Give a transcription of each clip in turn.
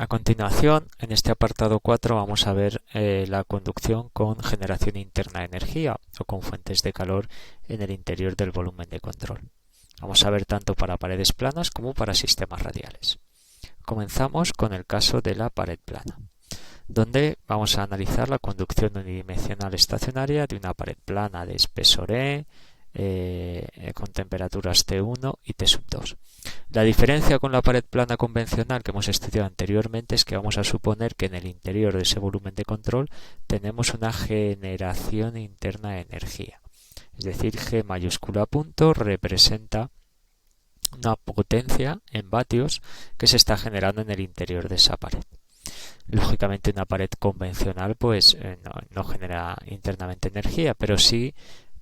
A continuación, en este apartado 4 vamos a ver la conducción con generación interna de energía o con fuentes de calor en el interior del volumen de control. Vamos a ver tanto para paredes planas como para sistemas radiales. Comenzamos con el caso de la pared plana, donde vamos a analizar la conducción unidimensional estacionaria de una pared plana de espesor E, con temperaturas T1 y T2. La diferencia con la pared plana convencional que hemos estudiado anteriormente es que vamos a suponer que en el interior de ese volumen de control tenemos una generación interna de energía. Es decir, G mayúscula punto representa una potencia en vatios que se está generando en el interior de esa pared. Lógicamente una pared convencional pues no genera internamente energía, pero sí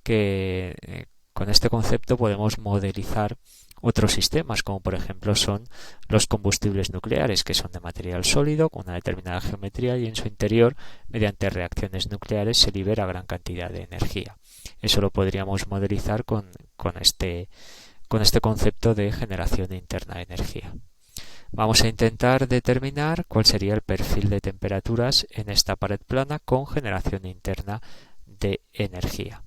que con este concepto podemos modelizar otros sistemas, como por ejemplo son los combustibles nucleares, que son de material sólido con una determinada geometría y en su interior, mediante reacciones nucleares, se libera gran cantidad de energía. Eso lo podríamos modelizar con este concepto de generación interna de energía. Vamos a intentar determinar cuál sería el perfil de temperaturas en esta pared plana con generación interna de energía.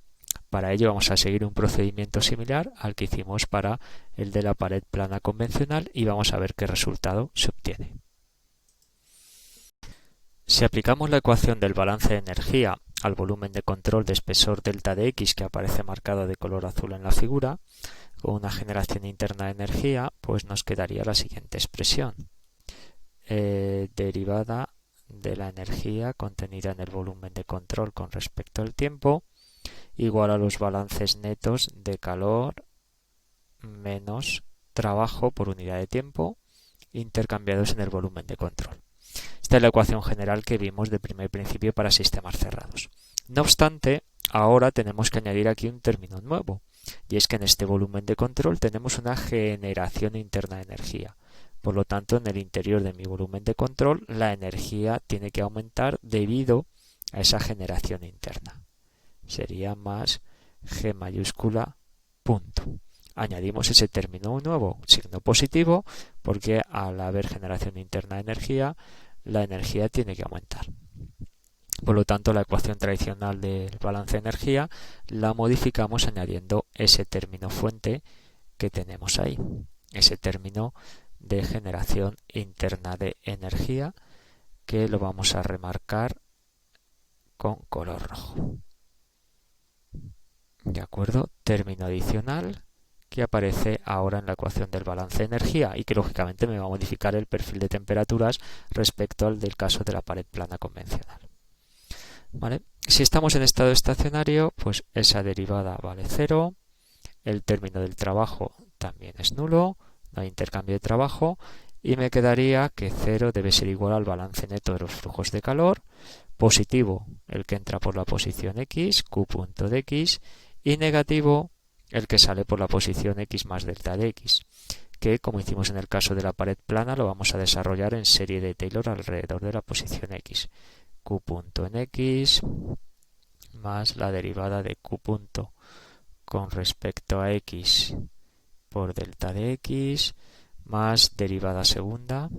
Para ello vamos a seguir un procedimiento similar al que hicimos para el de la pared plana convencional y vamos a ver qué resultado se obtiene. Si aplicamos la ecuación del balance de energía al volumen de control de espesor delta de X que aparece marcado de color azul en la figura, con una generación interna de energía, pues nos quedaría la siguiente expresión. Derivada de la energía contenida en el volumen de control con respecto al tiempo, igual a los balances netos de calor menos trabajo por unidad de tiempo intercambiados en el volumen de control. Esta es la ecuación general que vimos de primer principio para sistemas cerrados. No obstante, ahora tenemos que añadir aquí un término nuevo, y es que en este volumen de control tenemos una generación interna de energía. Por lo tanto, en el interior de mi volumen de control, la energía tiene que aumentar debido a esa generación interna. Sería más G mayúscula punto. Añadimos ese término nuevo, signo positivo, porque al haber generación interna de energía, la energía tiene que aumentar. Por lo tanto, la ecuación tradicional del balance de energía la modificamos añadiendo ese término fuente que tenemos ahí, ese término de generación interna de energía que lo vamos a remarcar con color rojo. ¿De acuerdo? Término adicional que aparece ahora en la ecuación del balance de energía y que lógicamente me va a modificar el perfil de temperaturas respecto al del caso de la pared plana convencional. ¿Vale? Si estamos en estado estacionario, pues esa derivada vale 0, el término del trabajo también es nulo, no hay intercambio de trabajo y me quedaría que 0 debe ser igual al balance neto de los flujos de calor, positivo el que entra por la posición X, Q punto de X, y negativo el que sale por la posición X más delta de X, que como hicimos en el caso de la pared plana lo vamos a desarrollar en serie de Taylor alrededor de la posición X. Q punto en X más la derivada de Q punto con respecto a X por delta de X más derivada segunda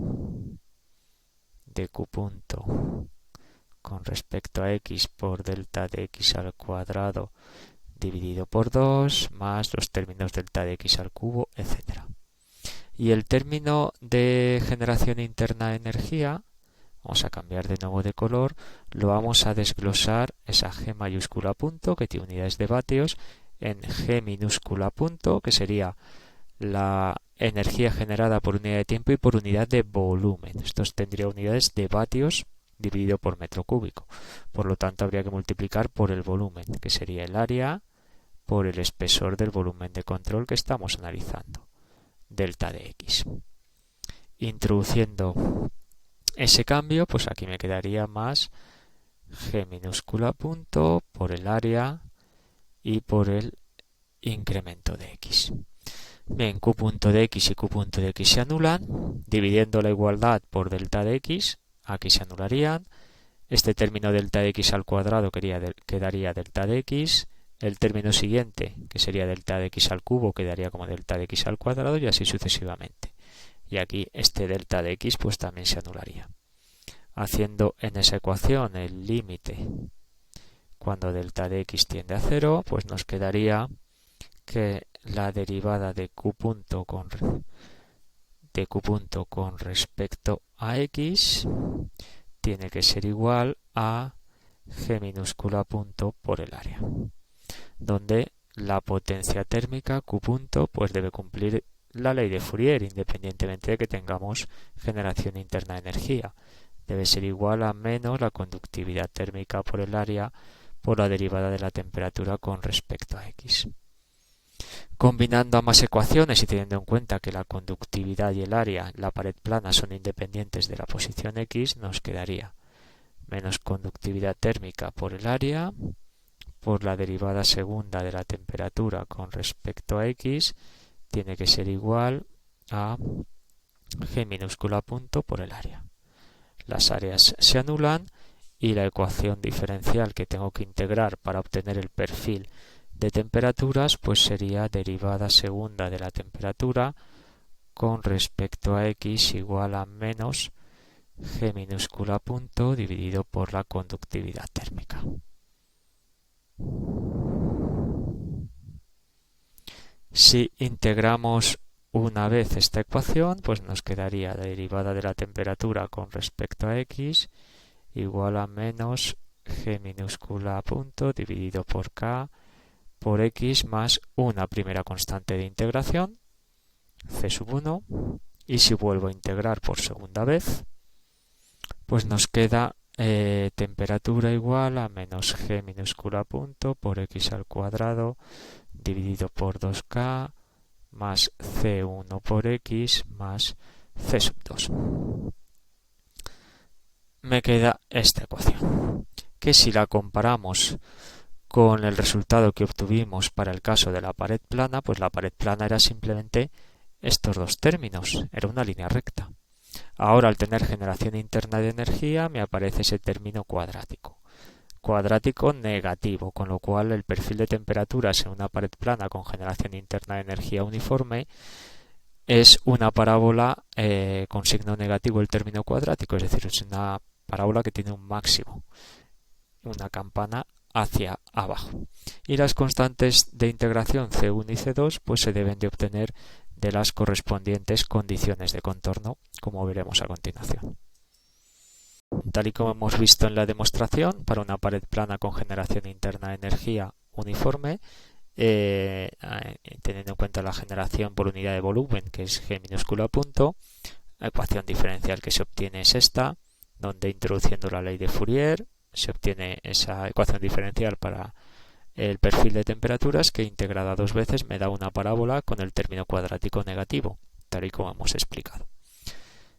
de Q punto con respecto a X por delta de X al cuadrado dividido por 2 más los términos delta de X al cubo, etc. Y el término de generación interna de energía, vamos a cambiar de nuevo de color, lo vamos a desglosar esa G mayúscula punto que tiene unidades de vatios en G minúscula punto que sería la energía generada por unidad de tiempo y por unidad de volumen. Estos tendría unidades de vatios dividido por metro cúbico. Por lo tanto habría que multiplicar por el volumen, que sería el área por el espesor del volumen de control que estamos analizando, delta de X. Introduciendo ese cambio, pues aquí me quedaría más G minúscula punto por el área y por el incremento de X. Bien, Q punto de X y Q punto de X se anulan, dividiendo la igualdad por delta de X, aquí se anularían, este término delta de X al cuadrado quedaría delta de X, el término siguiente, que sería delta de X al cubo, quedaría como delta de X al cuadrado y así sucesivamente. y aquí este delta de x pues también se anularía. Haciendo en esa ecuación el límite cuando delta de x tiende a 0, pues nos quedaría que la derivada de q punto con respecto a x tiene que ser igual a g minúscula punto por el área, donde la potencia térmica Q punto pues debe cumplir la ley de Fourier, independientemente de que tengamos generación interna de energía. Debe ser igual a menos la conductividad térmica por el área por la derivada de la temperatura con respecto a x. Combinando ambas ecuaciones y teniendo en cuenta que la conductividad y el área en la pared plana son independientes de la posición x, nos quedaría menos conductividad térmica por el área por la derivada segunda de la temperatura con respecto a x tiene que ser igual a g minúscula punto por el área. Las áreas se anulan y la ecuación diferencial que tengo que integrar para obtener el perfil de temperaturas pues sería derivada segunda de la temperatura con respecto a x igual a menos g minúscula punto dividido por la conductividad térmica. Si integramos una vez esta ecuación, pues nos quedaría la derivada de la temperatura con respecto a x igual a menos g minúscula punto dividido por k por x más una primera constante de integración, c sub 1, y si vuelvo a integrar por segunda vez, pues nos queda temperatura igual a menos g minúscula punto por x al cuadrado dividido por 2k más c1 por x más c sub 2. Me queda esta ecuación, que si la comparamos con el resultado que obtuvimos para el caso de la pared plana, pues la pared plana era simplemente estos dos términos, era una línea recta. Ahora, al tener generación interna de energía, me aparece ese término cuadrático negativo, con lo cual el perfil de temperaturas en una pared plana con generación interna de energía uniforme es una parábola con signo negativo el término cuadrático, es decir, es una parábola que tiene un máximo, una campana hacia abajo. Y las constantes de integración C1 y C2 pues se deben de obtener de las correspondientes condiciones de contorno, como veremos a continuación. Tal y como hemos visto en la demostración, para una pared plana con generación interna de energía uniforme, teniendo en cuenta la generación por unidad de volumen, que es g minúscula punto, la ecuación diferencial que se obtiene es esta, donde introduciendo la ley de Fourier se obtiene esa ecuación diferencial para el perfil de temperaturas que integrada dos veces me da una parábola con el término cuadrático negativo, tal y como hemos explicado.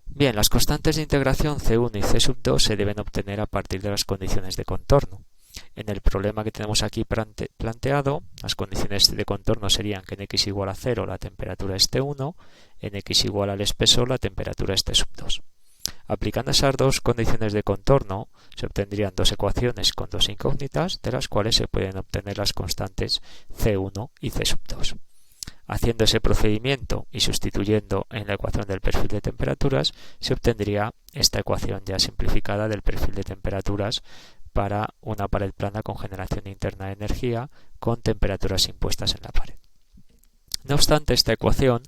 Bien, las constantes de integración C1 y C sub 2 se deben obtener a partir de las condiciones de contorno. En el problema que tenemos aquí planteado, las condiciones de contorno serían que en x igual a 0 la temperatura es T1, en x igual al espesor la temperatura es T sub 2. Aplicando esas dos condiciones de contorno, se obtendrían dos ecuaciones con dos incógnitas, de las cuales se pueden obtener las constantes C1 y C sub 2. Haciendo ese procedimiento y sustituyendo en la ecuación del perfil de temperaturas, se obtendría esta ecuación ya simplificada del perfil de temperaturas para una pared plana con generación interna de energía con temperaturas impuestas en la pared. No obstante, esta ecuación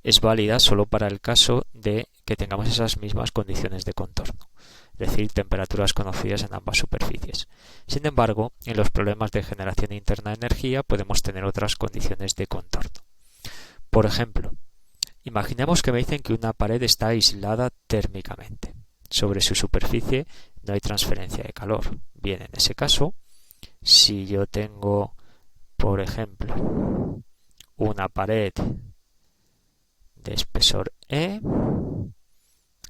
es válida solo para el caso de que tengamos esas mismas condiciones de contorno, es decir, temperaturas conocidas en ambas superficies. Sin embargo, en los problemas de generación interna de energía podemos tener otras condiciones de contorno. Por ejemplo, imaginemos que me dicen que una pared está aislada térmicamente. Sobre su superficie no hay transferencia de calor. Bien, en ese caso, si yo tengo, por ejemplo, una pared de espesor E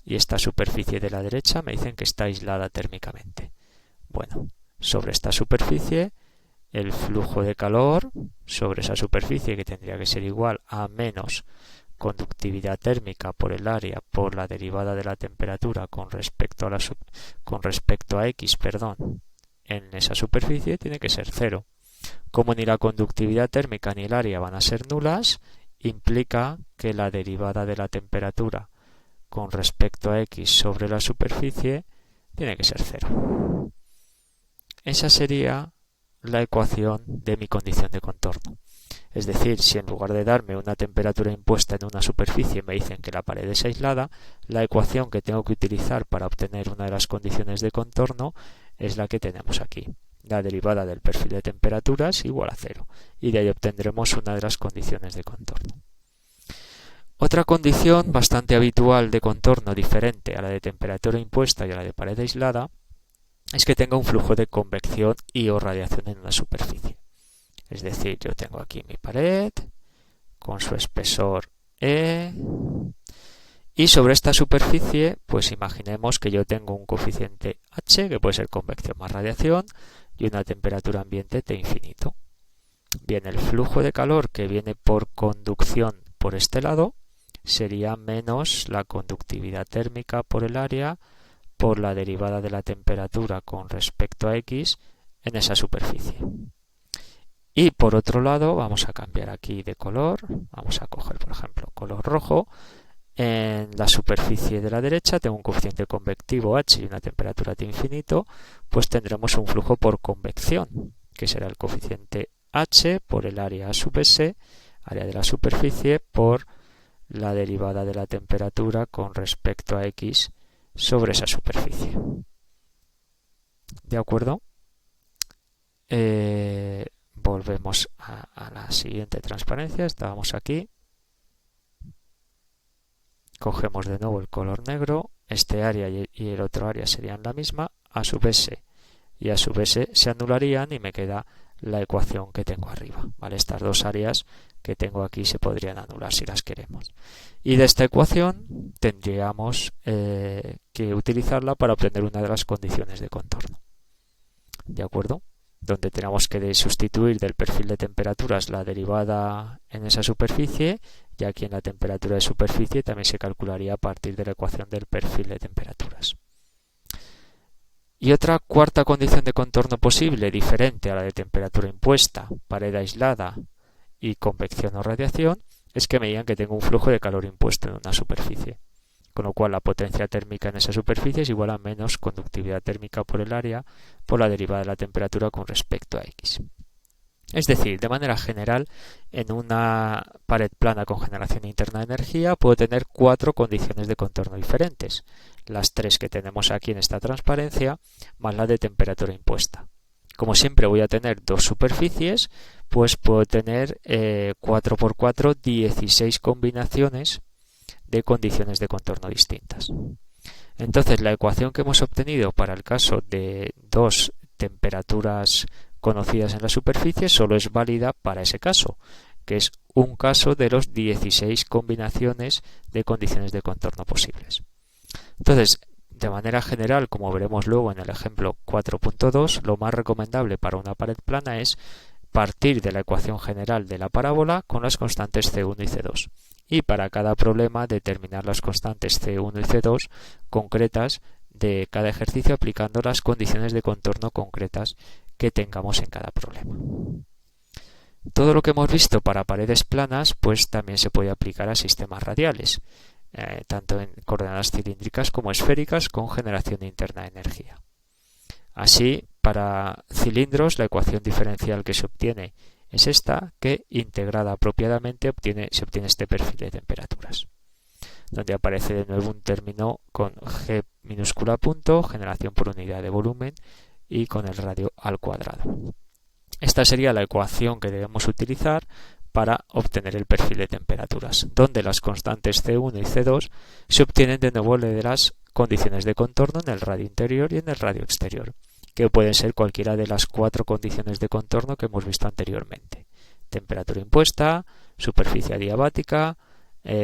y esta superficie de la derecha me dicen que está aislada térmicamente. Bueno, sobre esta superficie el flujo de calor sobre esa superficie, que tendría que ser igual a menos conductividad térmica por el área por la derivada de la temperatura con respecto a x, en esa superficie, tiene que ser 0. Como ni la conductividad térmica ni el área van a ser nulas, implica que la derivada de la temperatura con respecto a x sobre la superficie tiene que ser 0. Esa sería la ecuación de mi condición de contorno. Es decir, si en lugar de darme una temperatura impuesta en una superficie me dicen que la pared es aislada, la ecuación que tengo que utilizar para obtener una de las condiciones de contorno es la que tenemos aquí. La derivada del perfil de temperaturas igual a 0. Y de ahí obtendremos una de las condiciones de contorno. Otra condición bastante habitual de contorno diferente a la de temperatura impuesta y a la de pared aislada es que tenga un flujo de convección y o radiación en una superficie. Es decir, yo tengo aquí mi pared con su espesor E y sobre esta superficie, pues imaginemos que yo tengo un coeficiente H, que puede ser convección más radiación, y una temperatura ambiente T infinito. Bien, el flujo de calor que viene por conducción por este lado sería menos la conductividad térmica por el área por la derivada de la temperatura con respecto a X en esa superficie. Y por otro lado, vamos a cambiar aquí de color, vamos a coger por ejemplo color rojo. En la superficie de la derecha tengo un coeficiente convectivo H y una temperatura T infinito, pues tendremos un flujo por convección, que será el coeficiente H por el área sub S, área de la superficie, por la derivada de la temperatura con respecto a X sobre esa superficie. ¿De acuerdo? Volvemos a la siguiente transparencia. Estábamos aquí. Cogemos de nuevo el color negro. Este área y el otro área serían la misma. A sub S y A sub S se anularían y me queda la ecuación que tengo arriba. ¿Vale? Estas dos áreas que tengo aquí se podrían anular si las queremos. Y de esta ecuación tendríamos que utilizarla para obtener una de las condiciones de contorno. ¿De acuerdo? Donde tenemos que sustituir del perfil de temperaturas la derivada en esa superficie, y aquí en la temperatura de superficie también se calcularía a partir de la ecuación del perfil de temperaturas. Y otra cuarta condición de contorno posible, diferente a la de temperatura impuesta, pared aislada y convección o radiación, es que me digan que tengo un flujo de calor impuesto en una superficie, con lo cual la potencia térmica en esa superficie es igual a menos conductividad térmica por el área por la derivada de la temperatura con respecto a X. Es decir, de manera general, en una pared plana con generación interna de energía puedo tener 4 condiciones de contorno diferentes, las 3 que tenemos aquí en esta transparencia, más la de temperatura impuesta. Como siempre voy a tener 2 superficies, pues puedo tener 4 por 4, 16 combinaciones de condiciones de contorno distintas. Entonces, la ecuación que hemos obtenido para el caso de 2 temperaturas conocidas en la superficie solo es válida para ese caso, que es un caso de los 16 combinaciones de condiciones de contorno posibles. Entonces, de manera general, como veremos luego en el ejemplo 4.2, lo más recomendable para una pared plana es partir de la ecuación general de la parábola con las constantes C1 y C2. Y para cada problema determinar las constantes C1 y C2 concretas de cada ejercicio aplicando las condiciones de contorno concretas que tengamos en cada problema. Todo lo que hemos visto para paredes planas pues también se puede aplicar a sistemas radiales, tanto en coordenadas cilíndricas como esféricas con generación interna de energía. Así, para cilindros la ecuación diferencial que se obtiene es esta, que integrada apropiadamente se obtiene este perfil de temperaturas, donde aparece de nuevo un término con G minúscula punto, generación por unidad de volumen y con el radio al cuadrado. Esta sería la ecuación que debemos utilizar para obtener el perfil de temperaturas, donde las constantes C1 y C2 se obtienen de nuevo de las condiciones de contorno en el radio interior y en el radio exterior, que pueden ser cualquiera de las 4 condiciones de contorno que hemos visto anteriormente. Temperatura impuesta, superficie adiabática,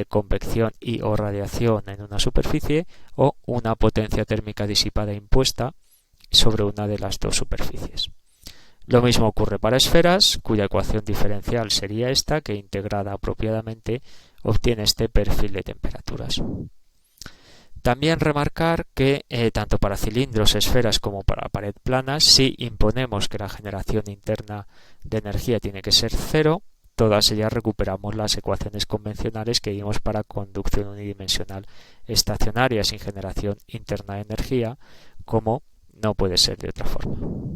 convección y o radiación en una superficie o una potencia térmica disipada impuesta sobre una de las 2 superficies. Lo mismo ocurre para esferas, cuya ecuación diferencial sería esta, que integrada apropiadamente obtiene este perfil de temperaturas. También remarcar que tanto para cilindros, esferas como para pared plana, si imponemos que la generación interna de energía tiene que ser 0, todas ellas recuperamos las ecuaciones convencionales que vimos para conducción unidimensional estacionaria sin generación interna de energía, como no puede ser de otra forma.